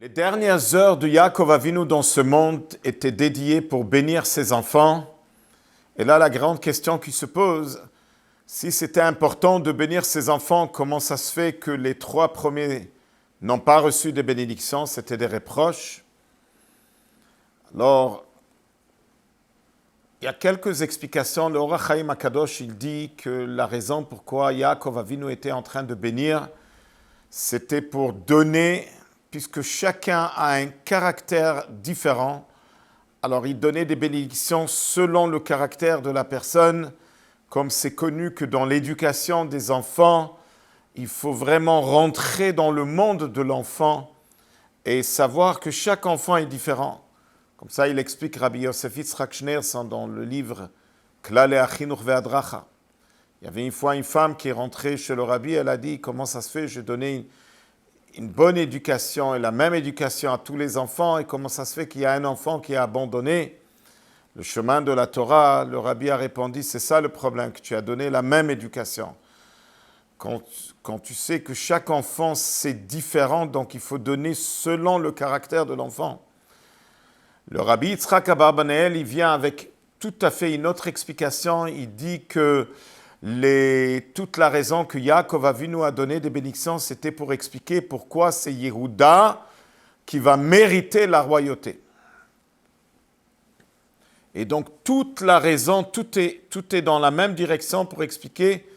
Les dernières heures de Yaakov Avinu dans ce monde étaient dédiées pour bénir ses enfants. Et là, la grande question qui se pose, si c'était important de bénir ses enfants, comment ça se fait que les 3 premiers n'ont pas reçu des bénédictions, c'était des reproches? Alors, il y a quelques explications. Le Or HaChaim HaKadosh, il dit que la raison pourquoi Yaakov Avinu était en train de bénir, c'était pour donner, puisque chacun a un caractère différent, alors il donnait des bénédictions selon le caractère de la personne, comme c'est connu que dans l'éducation des enfants, il faut vraiment rentrer dans le monde de l'enfant et savoir que chaque enfant est différent. Comme ça, il explique Rabbi Yosef Yitzchak Schneerson dans le livre Klalei HaChinuch Ve'Hadracha. Il y avait une fois une femme qui est rentrée chez le rabbi, elle a dit « Comment ça se fait, je donnais une bonne éducation et la même éducation à tous les enfants, et comment ça se fait qu'il y a un enfant qui a abandonné le chemin de la Torah ?» Le rabbi a répondu « C'est ça le problème, que tu as donné la même éducation. Quand tu sais que chaque enfant, c'est différent, donc il faut donner selon le caractère de l'enfant. » Le rabbi Yitzhak Abarbanel, il vient avec tout à fait une autre explication. Il dit que toute la raison que Yaakov Avinu a donné des bénédictions, c'était pour expliquer pourquoi c'est Yehuda qui va mériter la royauté. Et donc toute la raison, tout est dans la même direction pour expliquer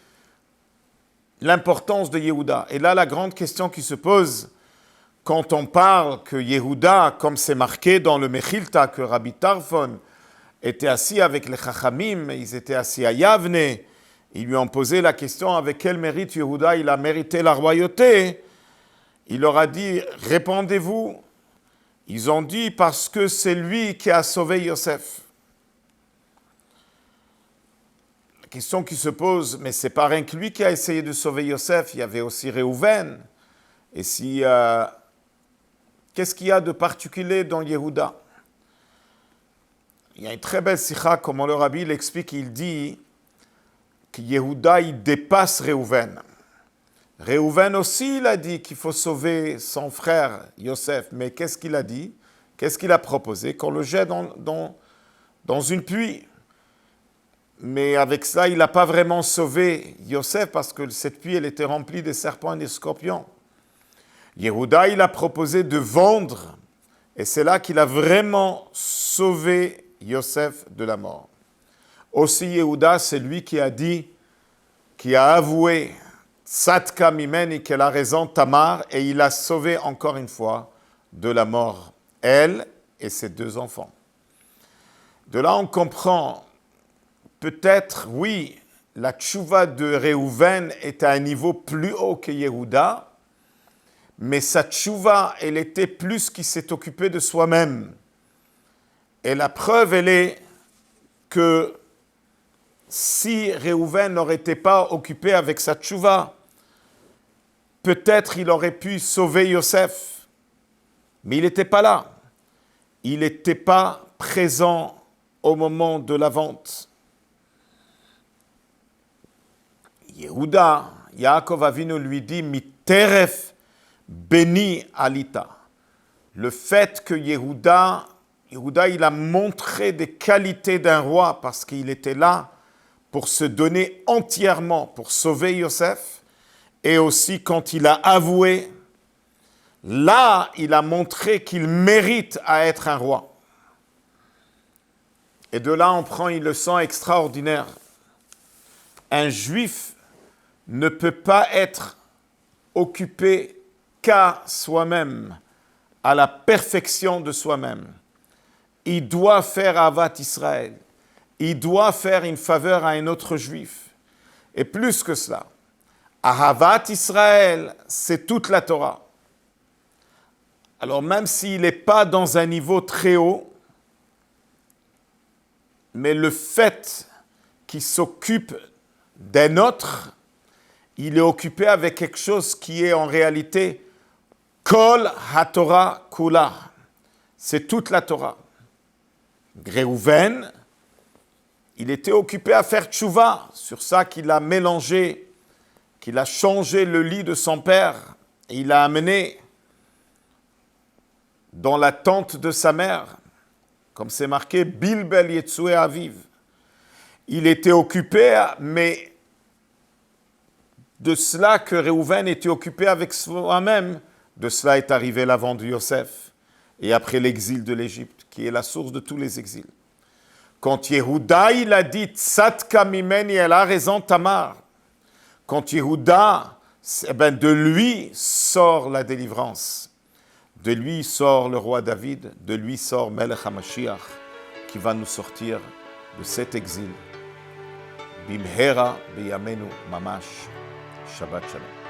l'importance de Yehuda. Et là, la grande question qui se pose, quand on parle que Yehuda, comme c'est marqué dans le Mechilta, que Rabbi Tarfon était assis avec les Chachamim, ils étaient assis à Yavne, ils lui ont posé la question avec quel mérite Yehuda il a mérité la royauté. Il leur a dit, répondez-vous. Ils ont dit, parce que c'est lui qui a sauvé Yosef. La question qui se pose, mais c'est pas rien que lui qui a essayé de sauver Yosef, il y avait aussi Réhouven. Et si... qu'est-ce qu'il y a de particulier dans Yehuda? Il y a une très belle sikha, comme le rabbi l'explique, il dit que Yehuda, il dépasse Réhouven. Réhouven aussi, il a dit qu'il faut sauver son frère Yosef, mais qu'est-ce qu'il a dit? Qu'est-ce qu'il a proposé? Qu'on le jette dans une puits. Mais avec cela, il n'a pas vraiment sauvé Yosef, parce que cette puits, elle était remplie de serpents et de scorpions. Yehuda, il a proposé de vendre, et c'est là qu'il a vraiment sauvé Yosef de la mort. Aussi, Yehuda, c'est lui qui a dit, qui a avoué Tzadka mimeni, qu'elle a raison, Tamar, et il a sauvé encore une fois de la mort, elle et ses 2 enfants. De là, on comprend, peut-être, oui, la tchouva de Réhouven est à un niveau plus haut que Yehuda, mais sa tchouva, elle était plus qui s'est occupé de soi-même. Et la preuve, elle est que si Réhouven n'aurait été pas occupé avec sa tchouva, peut-être il aurait pu sauver Yosef. Mais il n'était pas là. Il n'était pas présent au moment de la vente. Yehuda, Yaakov Avinu lui dit, Miteref béni alita. Le fait que Yehuda, il a montré des qualités d'un roi parce qu'il était là pour se donner entièrement, pour sauver Yosef, et aussi quand il a avoué, là, il a montré qu'il mérite à être un roi. Et de là, on prend une leçon extraordinaire. Un juif ne peut pas être occupé qu'à soi-même, à la perfection de soi-même. Il doit faire Avat Israël. Il doit faire une faveur à un autre juif. Et plus que cela, Ahavat Israël, c'est toute la Torah. Alors même s'il n'est pas dans un niveau très haut, mais le fait qu'il s'occupe d'un autre, il est occupé avec quelque chose qui est en réalité Kol HaTorah Kula. C'est toute la Torah. Réhouven, il était occupé à faire tchouva, sur ça qu'il a mélangé, qu'il a changé le lit de son père, et il a amené dans la tente de sa mère, comme c'est marqué, Bilbel Yetzoué Aviv. Il était occupé, mais de cela que Réhouven était occupé avec soi-même, de cela est arrivé l'avant de Yosef, et après l'exil de l'Égypte, qui est la source de tous les exils. Quand Yehuda, il a dit, Tzatka mimeni, elle a raison Tamar. Quand Yehuda, de lui sort la délivrance. De lui sort le roi David, de lui sort Melech HaMashiach, qui va nous sortir de cet exil. Bimhera beyamenu mamash. Shabbat shalom.